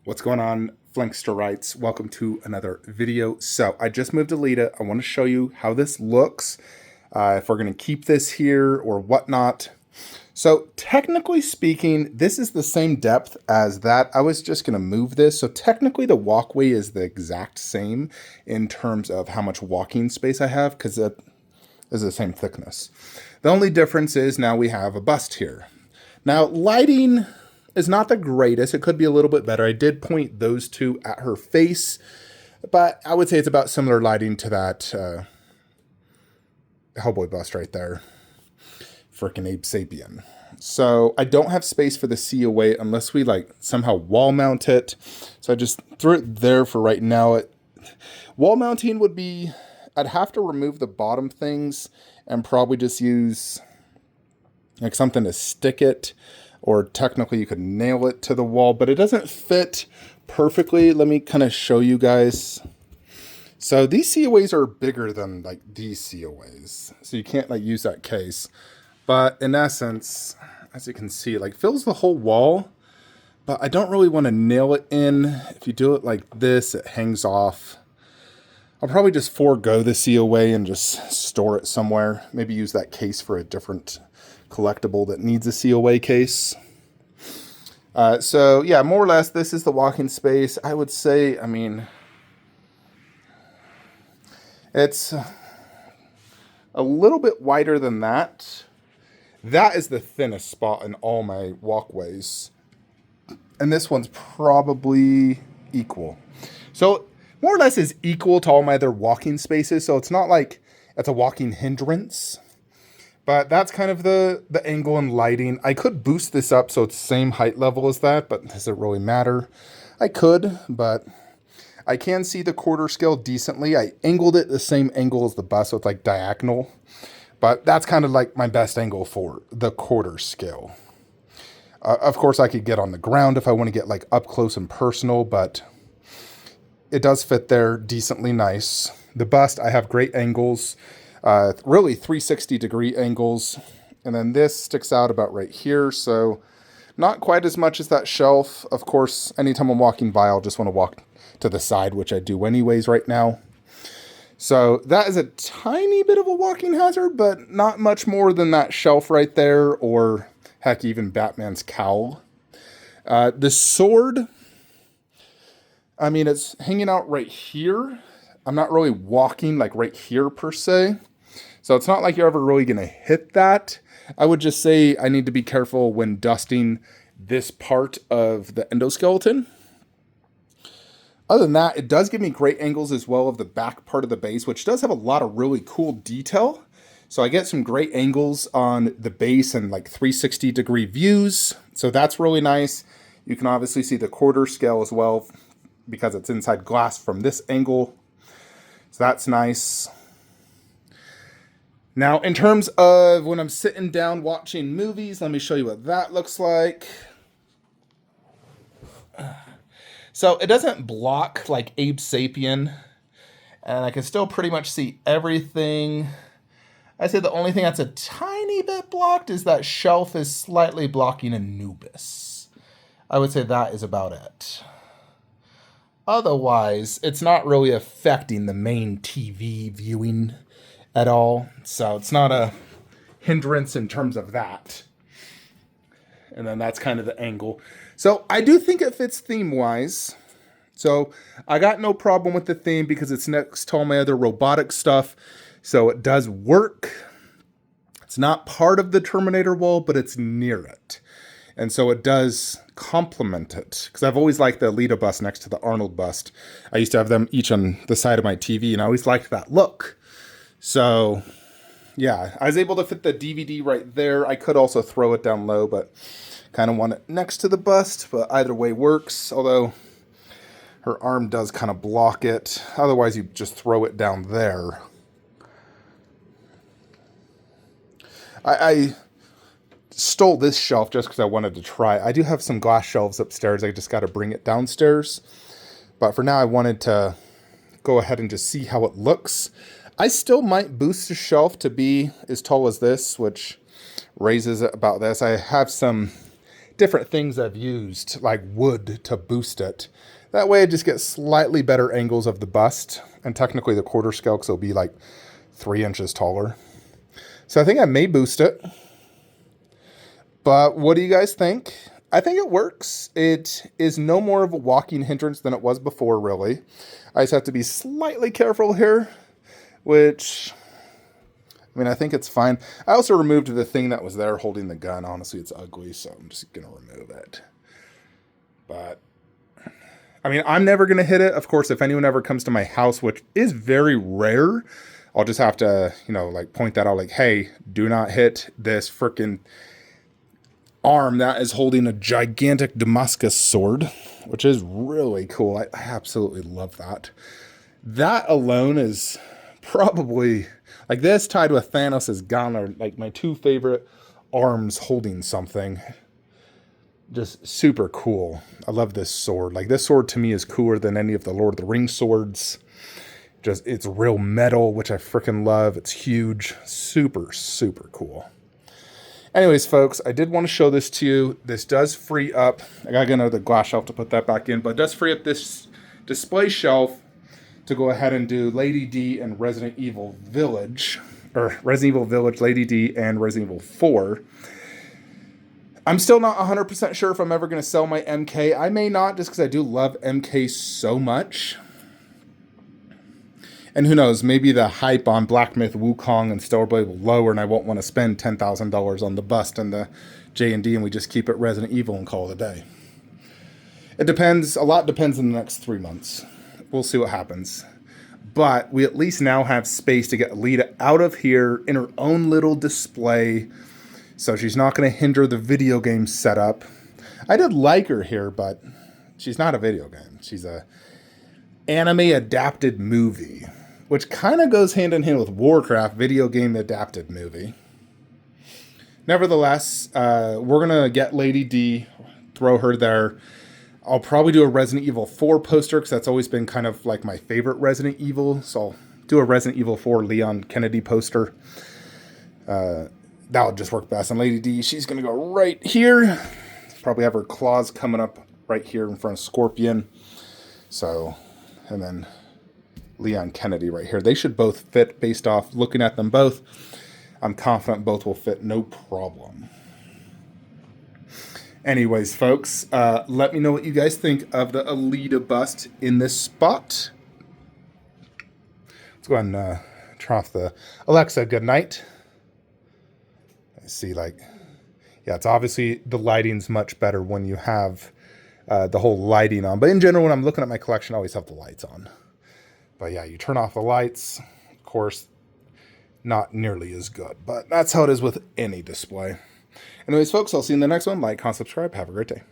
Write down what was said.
What's going on, Flanksterites? Welcome to another video. So I just moved Alita. I want to show you how this looks, if we're going to keep this here or whatnot. So technically speaking, this is the same depth as that. I was just going to move this. So technically the walkway is the exact same in terms of how much walking space I have, because it is the same thickness. The only difference is now we have a bust here. Now lighting is not the greatest. It could be a little bit better. I did point those two at her face, but I would say it's about similar lighting to that Hellboy bust right there. Frickin' Abe Sapien. So I don't have space for the COA unless we like somehow wall mount it. So I just threw it there for right now. Wall mounting would be, I'd have to remove the bottom things and probably just use like something to stick it. Or technically you could nail it to the wall, but it doesn't fit perfectly. Let me kind of show you guys. So these COAs are bigger than like these COAs. So you can't like use that case. But in essence, as you can see, it like fills the whole wall. But I don't really want to nail it in. If you do it like this, it hangs off. I'll probably just forego the COA and just store it somewhere. Maybe use that case for a different collectible that needs a COA case. So yeah, more or less, this is the walking space. I would say, I mean, it's a little bit wider than that. That is the thinnest spot in all my walkways. And this one's probably equal. So more or less is equal to all my other walking spaces. So it's not like it's a walking hindrance. But that's kind of the angle and lighting. I could boost this up so it's same height level as that, but does it really matter? I could, but I can see the quarter scale decently. I angled it the same angle as the bus, so it's like diagonal. But that's kind of like my best angle for the quarter scale. Of course, I could get on the ground if I want to get like up close and personal, but it does fit there decently nice. The bust, I have great angles. Really 360-degree angles. And then this sticks out about right here. So not quite as much as that shelf. Of course, anytime I'm walking by, I'll just want to walk to the side, which I do anyways right now. So that is a tiny bit of a walking hazard, but not much more than that shelf right there, or heck, even Batman's cowl. The sword, I mean, it's hanging out right here. I'm not really walking like right here per se. So it's not like you're ever really going to hit that. I would just say I need to be careful when dusting this part of the endoskeleton. Other than that, it does give me great angles as well of the back part of the base, which does have a lot of really cool detail. So I get some great angles on the base and like 360-degree views. So that's really nice. You can obviously see the quarter scale as well because it's inside glass from this angle. So that's nice. Now, in terms of when I'm sitting down watching movies, let me show you what that looks like. So it doesn't block like Abe Sapien, and I can still pretty much see everything. I'd say the only thing that's a tiny bit blocked is that shelf is slightly blocking Anubis. I would say that is about it. Otherwise, it's not really affecting the main TV viewing at all. So it's not a hindrance in terms of that. And then that's kind of the angle. So I do think it fits theme-wise. So I got no problem with the theme because it's next to all my other robotic stuff. So it does work. It's not part of the Terminator wall, but it's near it. And so it does complement it. Because I've always liked the Alita bust next to the Arnold bust. I used to have them each on the side of my TV, and I always liked that look. So, yeah, I was able to fit the DVD right there. I could also throw it down low, but kind of want it next to the bust. But either way works, although her arm does kind of block it. Otherwise, you just throw it down there. I stole this shelf just because I wanted to try. I do have some glass shelves upstairs. I just got to bring it downstairs. But for now, I wanted to go ahead and just see how it looks. I still might boost the shelf to be as tall as this, which raises it about this. I have some different things I've used, like wood, to boost it. That way I just get slightly better angles of the bust, and technically the quarter scale, because it'll be like 3 inches taller. So I think I may boost it. But what do you guys think? I think it works. It is no more of a walking hindrance than it was before, really. I just have to be slightly careful here, which, I mean, I think it's fine. I also removed the thing that was there holding the gun. Honestly, it's ugly, so I'm just going to remove it. But, I mean, I'm never going to hit it. Of course, if anyone ever comes to my house, which is very rare, I'll just have to, you know, like point that out, like, hey, do not hit this freaking arm that is holding a gigantic Damascus sword, which is really cool. I absolutely love that. That alone is probably, like, this tied with Thanos' gun are like my 2 favorite arms holding something. Just super cool. I love this sword. Like, this sword to me is cooler than any of the Lord of the Rings swords. Just, it's real metal, which I freaking love. It's huge. Super, super cool. Anyways, folks, I did want to show this to you. This does free up, I gotta get another glass shelf to put that back in, but it does free up this display shelf to go ahead and do Lady D and Resident Evil Village, or Resident Evil Village, Lady D, and Resident Evil 4. I'm still not 100% sure if I'm ever going to sell my MK. I may not, just because I do love MK so much. And who knows, maybe the hype on Black Myth Wukong and Stellar Blade will lower, and I won't want to spend $10,000 on the bust and the J&D, and we just keep it Resident Evil and call it a day. It depends. A lot depends in the next 3 months. We'll see what happens. But we at least now have space to get Alita out of here in her own little display, so she's not going to hinder the video game setup. I did like her here, but she's not a video game. She's a anime adapted movie, which kind of goes hand in hand with Warcraft, video game adapted movie. Nevertheless, we're going to get Lady D, throw her there. I'll probably do a Resident Evil 4 poster, because that's always been kind of like my favorite Resident Evil. So I'll do a Resident Evil 4 Leon Kennedy poster. That'll just work best. And Lady D, she's going to go right here. Probably have her claws coming up right here in front of Scorpion. So, and then Leon Kennedy right here. They should both fit based off looking at them both. I'm confident both will fit, no problem. Anyways, folks, let me know what you guys think of the Alita bust in this spot. Let's go ahead and turn off the Alexa, good night. I see, like, yeah, it's obviously the lighting's much better when you have the whole lighting on. But in general, when I'm looking at my collection, I always have the lights on. But yeah, you turn off the lights, of course, not nearly as good. But that's how it is with any display. Anyways, folks, I'll see you in the next one. Like, comment, subscribe. Have a great day.